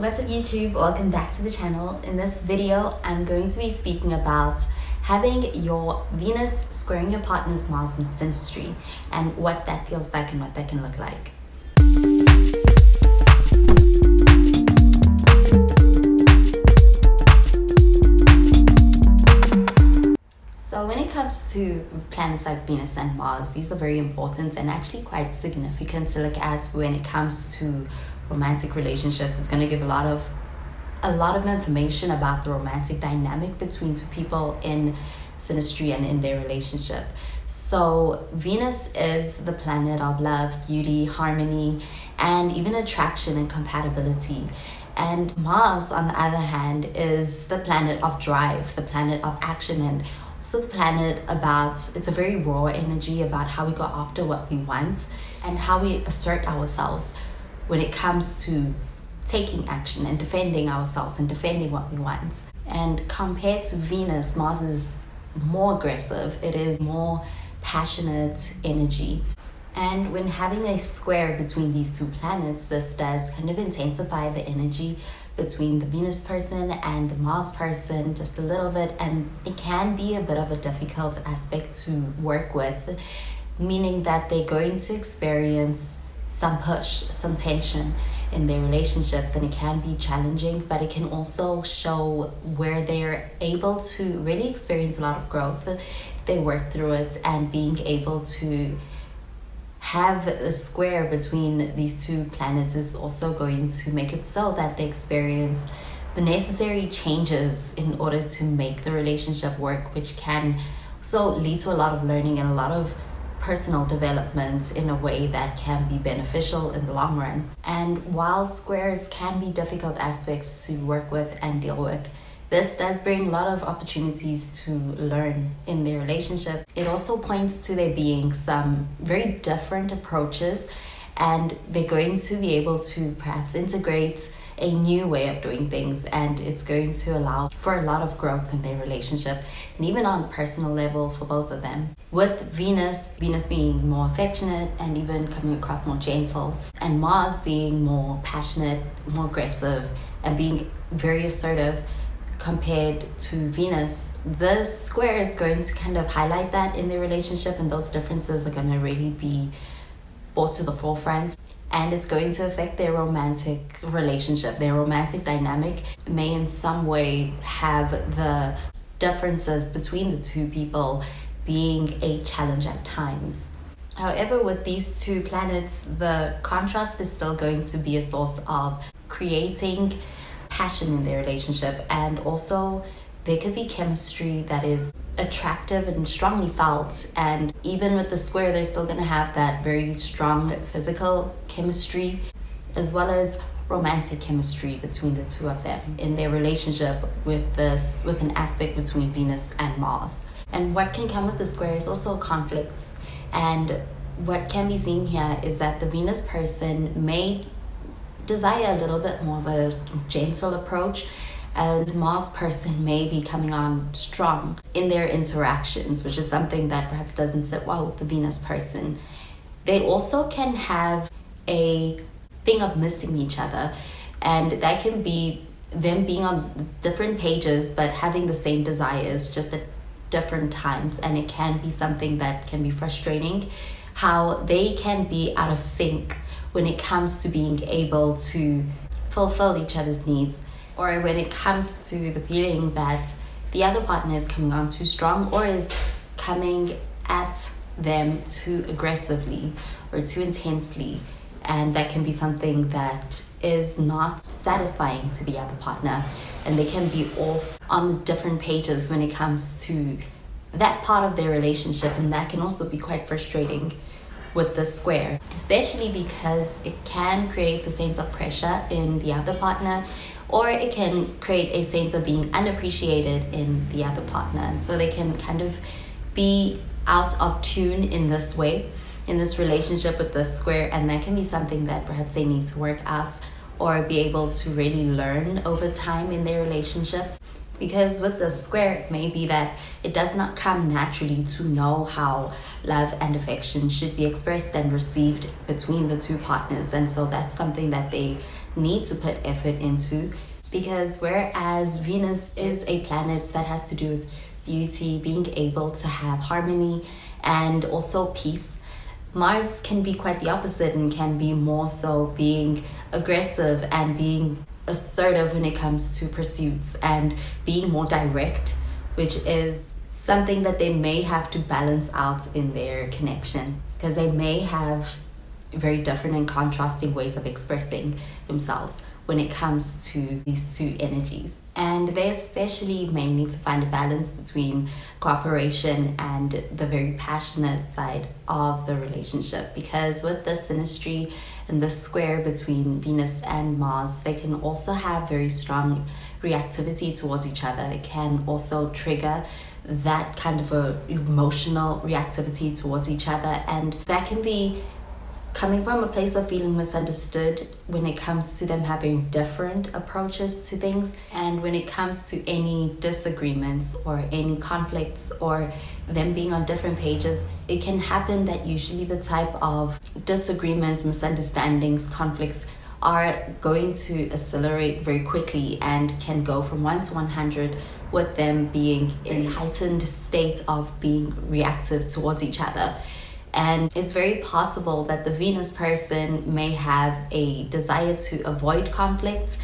What's up YouTube? Welcome back to the channel. In this video, I'm going to be speaking about having your Venus squaring your partner's Mars in Synastry and what that feels like and what that can look like. So when it comes to planets like Venus and Mars, these are very important and actually quite significant to look at when it comes to romantic relationships. It's going to give a lot of information about the romantic dynamic between two people in Synastry and in their relationship. So Venus is the planet of love, beauty, harmony, and even attraction and compatibility. And Mars, on the other hand, is the planet of drive, the planet of action, and also the planet it's a very raw energy about how we go after what we want and how we assert ourselves when it comes to taking action and defending ourselves and defending what we want. And compared to Venus, Mars is more aggressive. It is more passionate energy. And when having a square between these two planets, this does kind of intensify the energy between the Venus person and the Mars person just a little bit, and it can be a bit of a difficult aspect to work with, meaning that they're going to experience some push, some tension in their relationships, and it can be challenging, but it can also show where they're able to really experience a lot of growth if they work through it. And being able to have a square between these two planets is also going to make it so that they experience the necessary changes in order to make the relationship work, which can also lead to a lot of learning and a lot of personal development in a way that can be beneficial in the long run. And while squares can be difficult aspects to work with and deal with, this does bring a lot of opportunities to learn in their relationship. It also points to there being some very different approaches, and they're going to be able to perhaps integrate a new way of doing things, and it's going to allow for a lot of growth in their relationship and even on a personal level for both of them. With Venus being more affectionate and even coming across more gentle, and Mars being more passionate, more aggressive, and being very assertive compared to Venus, this square is going to kind of highlight that in their relationship, and those differences are going to really be brought to the forefront. And it's going to affect their romantic relationship. Their romantic dynamic may in some way have the differences between the two people being a challenge at times. However, with these two planets, the contrast is still going to be a source of creating passion in their relationship, and also there could be chemistry that is attractive and strongly felt. And even with the square, they're still going to have that very strong physical chemistry as well as romantic chemistry between the two of them in their relationship with an aspect between Venus and Mars. And what can come with the square is also conflicts. And what can be seen here is that the Venus person may desire a little bit more of a gentle approach, and Mars person may be coming on strong in their interactions, which is something that perhaps doesn't sit well with the Venus person. They also can have a thing of missing each other, and that can be them being on different pages but having the same desires just at different times. And it can be something that can be frustrating, how they can be out of sync when it comes to being able to fulfill each other's needs, or when it comes to the feeling that the other partner is coming on too strong or is coming at them too aggressively or too intensely. And that can be something that is not satisfying to the other partner, and they can be off on the different pages when it comes to that part of their relationship, and that can also be quite frustrating with the square, especially because it can create a sense of pressure in the other partner, or it can create a sense of being unappreciated in the other partner. And so they can kind of be out of tune in this way, in this relationship with the square, and that can be something that perhaps they need to work out or be able to really learn over time in their relationship. Because with the square, it may be that it does not come naturally to know how love and affection should be expressed and received between the two partners. And so that's something that they need to put effort into. Because whereas Venus is a planet that has to do with beauty, being able to have harmony, and also peace, Mars can be quite the opposite and can be more so being aggressive and being assertive when it comes to pursuits and being more direct, which is something that they may have to balance out in their connection, because they may have very different and contrasting ways of expressing themselves when it comes to these two energies. And they especially may need to find a balance between cooperation and the very passionate side of the relationship, because with the synastry and the square between Venus and Mars, they can also have very strong reactivity towards each other. It can also trigger that kind of a emotional reactivity towards each other, and that can be coming from a place of feeling misunderstood when it comes to them having different approaches to things, and when it comes to any disagreements or any conflicts or them being on different pages. It can happen that usually the type of disagreements, misunderstandings, conflicts are going to accelerate very quickly and can go from 1 to 100, with them being in a heightened state of being reactive towards each other. And it's very possible that the Venus person may have a desire to avoid conflict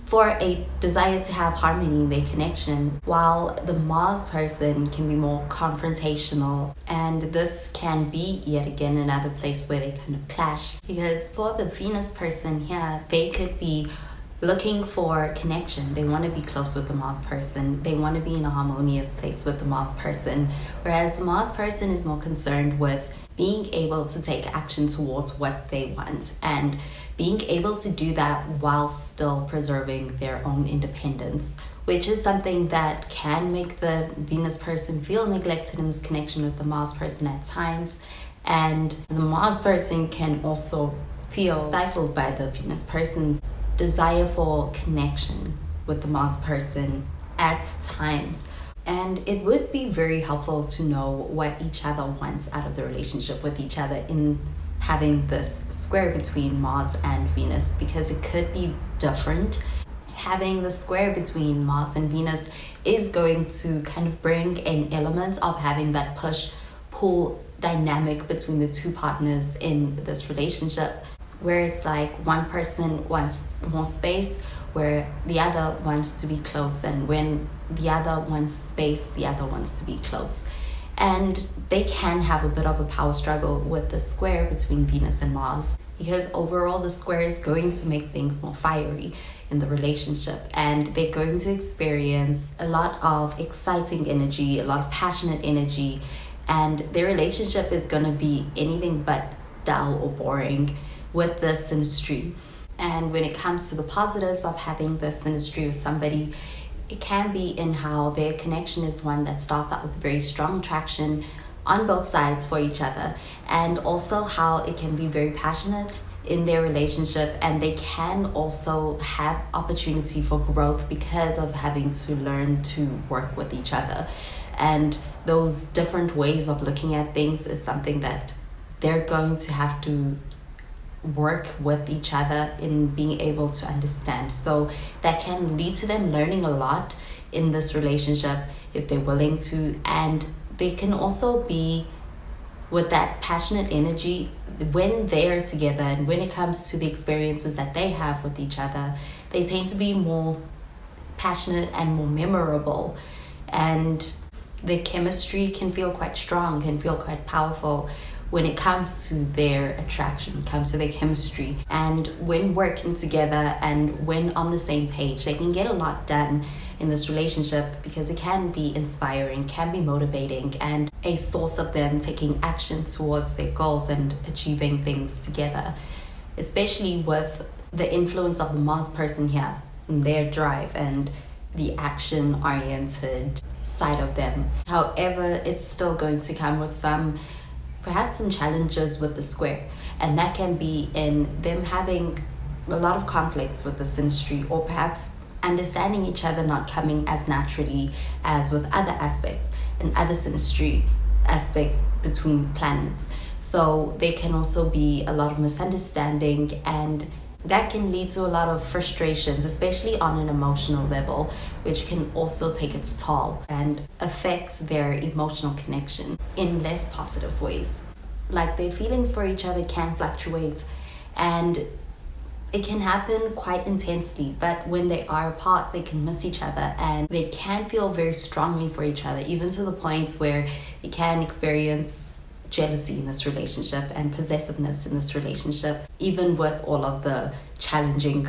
for a desire to have harmony in their connection, while the Mars person can be more confrontational. And this can be yet again another place where they kind of clash, because for the Venus person here, they could be looking for connection. They want to be close with the Mars person. They want to be in a harmonious place with the Mars person, whereas the Mars person is more concerned with being able to take action towards what they want and being able to do that while still preserving their own independence, which is something that can make the Venus person feel neglected in this connection with the Mars person at times. And the Mars person can also feel stifled by the Venus person's desire for connection with the Mars person at times. And it would be very helpful to know what each other wants out of the relationship with each other in having this square between Mars and Venus, because it could be different. Having the square between Mars and Venus is going to kind of bring an element of having that push-pull dynamic between the two partners in this relationship, where it's like one person wants more space, where the other wants to be close, and when the other wants space, the other wants to be close. And they can have a bit of a power struggle with the square between Venus and Mars, because overall the square is going to make things more fiery in the relationship, and they're going to experience a lot of exciting energy, a lot of passionate energy, and their relationship is going to be anything but dull or boring with the synastry. And when it comes to the positives of having this synastry with somebody, it can be in how their connection is one that starts out with very strong attraction on both sides for each other, and also how it can be very passionate in their relationship, and they can also have opportunity for growth because of having to learn to work with each other. And those different ways of looking at things is something that they're going to have to work with each other in being able to understand. So that can lead to them learning a lot in this relationship if they're willing to. And they can also be with that passionate energy when they're together, and when it comes to the experiences that they have with each other, they tend to be more passionate and more memorable, and the chemistry can feel quite strong, can feel quite powerful when it comes to their attraction, comes to their chemistry. And when working together and when on the same page, they can get a lot done in this relationship, because it can be inspiring, can be motivating, and a source of them taking action towards their goals and achieving things together, especially with the influence of the Mars person here, their drive and the action-oriented side of them. However, it's still going to come with perhaps some challenges with the square, and that can be in them having a lot of conflicts with the synastry, or perhaps understanding each other not coming as naturally as with other aspects and other synastry aspects between planets. So there can also be a lot of misunderstanding, and that can lead to a lot of frustrations, especially on an emotional level, which can also take its toll and affect their emotional connection in less positive ways. Like, their feelings for each other can fluctuate, and it can happen quite intensely, but when they are apart, they can miss each other and they can feel very strongly for each other, even to the point where you can experience jealousy in this relationship and possessiveness in this relationship, even with all of the challenging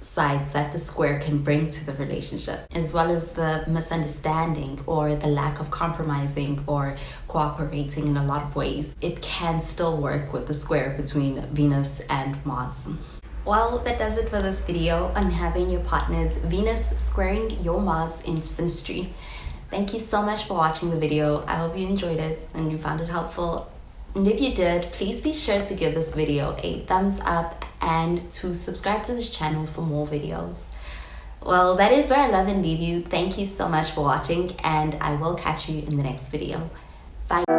sides that the square can bring to the relationship, as well as the misunderstanding or the lack of compromising or cooperating in a lot of ways. It can still work with the square between Venus and Mars. Well, that does it for this video on having your partner's Venus squaring your Mars in Synastry. Thank you so much for watching the video. I hope you enjoyed it and you found it helpful. And if you did, please be sure to give this video a thumbs up and to subscribe to this channel for more videos. Well, that is where I love and leave you. Thank you so much for watching, and I will catch you in the next video. Bye.